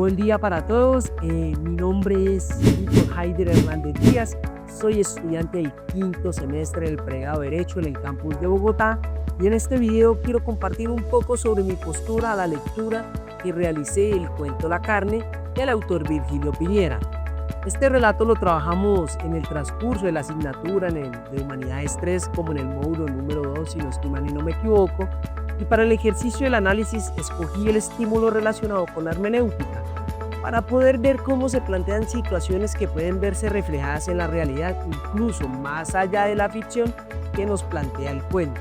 Buen día para todos. Mi nombre es Víctor Haider Hernández Díaz. Soy estudiante del quinto semestre del pregrado Derecho en el campus de Bogotá y en este video quiero compartir un poco sobre mi postura a la lectura que realicé del cuento La carne del autor Virgilio Piñera. Este relato lo trabajamos en el transcurso de la asignatura de Humanidades 3 como en el módulo número 2, si no estoy mal y no me equivoco, y para el ejercicio del análisis escogí el estímulo relacionado con la hermenéutica para poder ver cómo se plantean situaciones que pueden verse reflejadas en la realidad, incluso más allá de la ficción que nos plantea el cuento.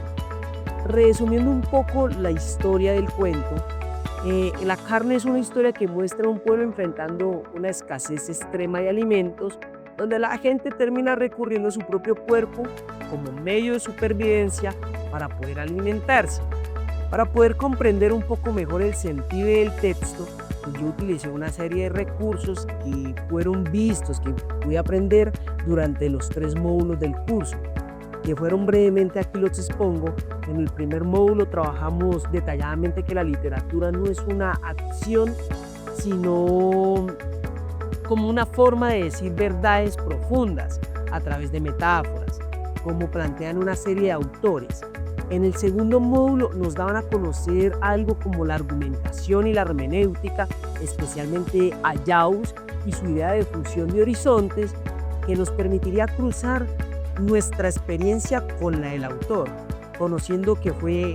Resumiendo un poco la historia del cuento, La carne es una historia que muestra a un pueblo enfrentando una escasez extrema de alimentos, donde la gente termina recurriendo a su propio cuerpo como medio de supervivencia para poder alimentarse. Para poder comprender un poco mejor el sentido del texto, yo utilicé una serie de recursos que fueron vistos, que pude aprender durante los 3 módulos del curso, que fueron brevemente, aquí los expongo. En el primer módulo trabajamos detalladamente que la literatura no es una acción, sino como una forma de decir verdades profundas a través de metáforas, como plantean una serie de autores. En el segundo módulo nos daban a conocer algo como la argumentación y la hermenéutica, especialmente a Jaus y su idea de fusión de horizontes, que nos permitiría cruzar nuestra experiencia con la del autor, conociendo que fue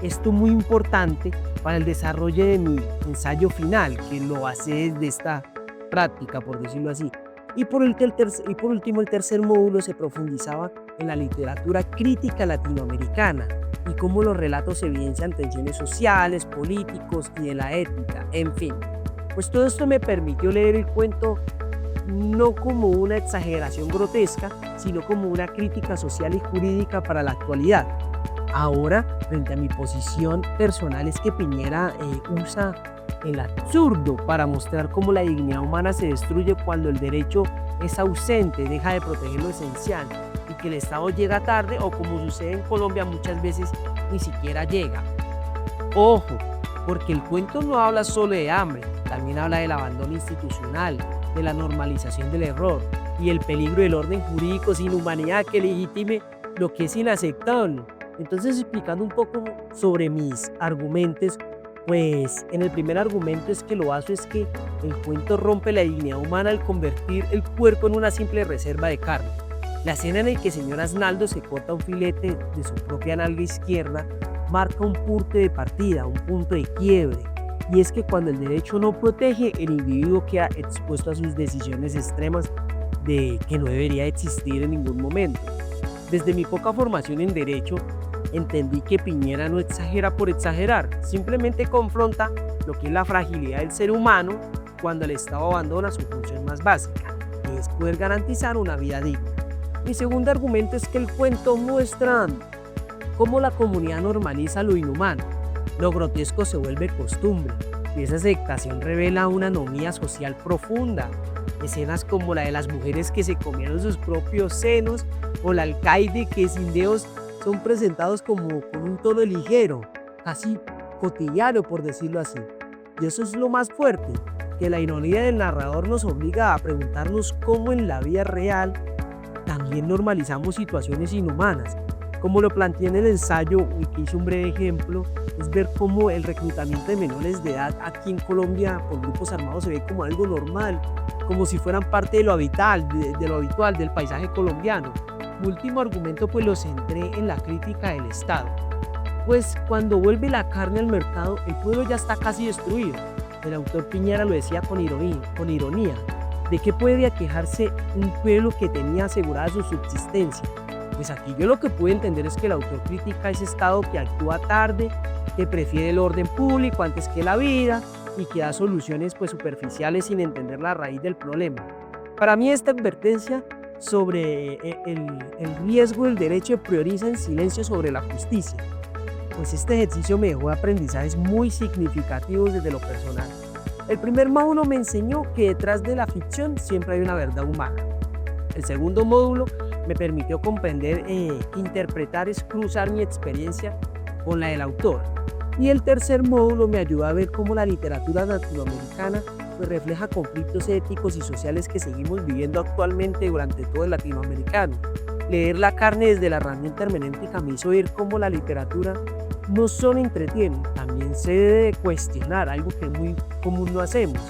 esto muy importante para el desarrollo de mi ensayo final, que lo hace desde esta práctica, por decirlo así. Y por último, el tercer módulo se profundizaba en la literatura crítica latinoamericana y cómo los relatos evidencian tensiones sociales, políticos y de la ética, en fin. Pues todo esto me permitió leer el cuento no como una exageración grotesca, sino como una crítica social y jurídica para la actualidad. Ahora, frente a mi posición personal, es que Piñera usa el absurdo para mostrar cómo la dignidad humana se destruye cuando el derecho es ausente, deja de proteger lo esencial y que el Estado llega tarde o, como sucede en Colombia, muchas veces ni siquiera llega. Ojo, porque el cuento no habla solo de hambre, también habla del abandono institucional, de la normalización del error y el peligro del orden jurídico sin humanidad que legitime lo que es inaceptable. Entonces, explicando un poco sobre mis argumentos, pues en el primer argumento es que lo básico es que el cuento rompe la dignidad humana al convertir el cuerpo en una simple reserva de carne. La escena en la que el señor Asnaldo se corta un filete de su propia nalga izquierda marca un punto de partida, un punto de quiebre. Y es que cuando el derecho no protege, el individuo queda expuesto a sus decisiones extremas de que no debería existir en ningún momento. Desde mi poca formación en derecho, entendí que Piñera no exagera por exagerar, simplemente confronta lo que es la fragilidad del ser humano cuando el Estado abandona su función más básica, que es poder garantizar una vida digna. Mi segundo argumento es que el cuento muestra cómo la comunidad normaliza lo inhumano. Lo grotesco se vuelve costumbre y esa aceptación revela una anomía social profunda. Escenas como la de las mujeres que se comieron sus propios senos o el alcaide que sin dedos son presentados como con un tono ligero, casi cotidiano, por decirlo así. Y eso es lo más fuerte, que la ironía del narrador nos obliga a preguntarnos cómo en la vida real también normalizamos situaciones inhumanas. Como lo planteé en el ensayo y que hice un breve ejemplo, es ver cómo el reclutamiento de menores de edad aquí en Colombia por grupos armados se ve como algo normal, como si fueran parte de lo habitual, del paisaje colombiano. Mi último argumento pues lo centré en la crítica del Estado. Pues cuando vuelve la carne al mercado, el pueblo ya está casi destruido. El autor Piñera lo decía con ironía. ¿De qué puede quejarse un pueblo que tenía asegurada su subsistencia? Pues aquí yo lo que pude entender es que el autor critica a ese Estado que actúa tarde, que prefiere el orden público antes que la vida y que da soluciones pues superficiales sin entender la raíz del problema. Para mí esta advertencia sobre el riesgo del derecho prioriza en silencio sobre la justicia, pues este ejercicio me dejó aprendizajes muy significativos desde lo personal. El primer módulo me enseñó que detrás de la ficción siempre hay una verdad humana. El segundo módulo me permitió comprender que interpretar es cruzar mi experiencia con la del autor. Y el tercer módulo me ayudó a ver cómo la literatura latinoamericana pues refleja conflictos éticos y sociales que seguimos viviendo actualmente durante todo el latinoamericano. Leer La carne desde la herramienta hermenéutica me hizo ver cómo la literatura no solo entretiene, también se debe cuestionar, algo que muy común no hacemos,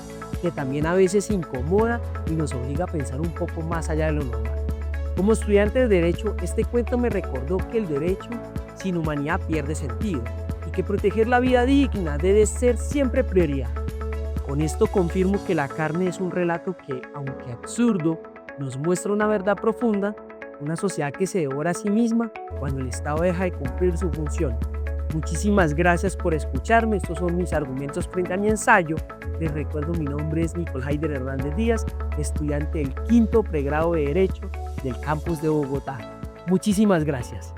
que también a veces incomoda y nos obliga a pensar un poco más allá de lo normal. Como estudiante de Derecho, este cuento me recordó que el derecho sin humanidad pierde sentido y que proteger la vida digna debe ser siempre prioridad. Con esto confirmo que La carne es un relato que, aunque absurdo, nos muestra una verdad profunda, una sociedad que se devora a sí misma cuando el Estado deja de cumplir su función. Muchísimas gracias por escucharme. Estos son mis argumentos frente a mi ensayo. Les recuerdo, mi nombre es Nicole Haider Hernández Díaz, estudiante del 5º pregrado de Derecho del campus de Bogotá. Muchísimas gracias.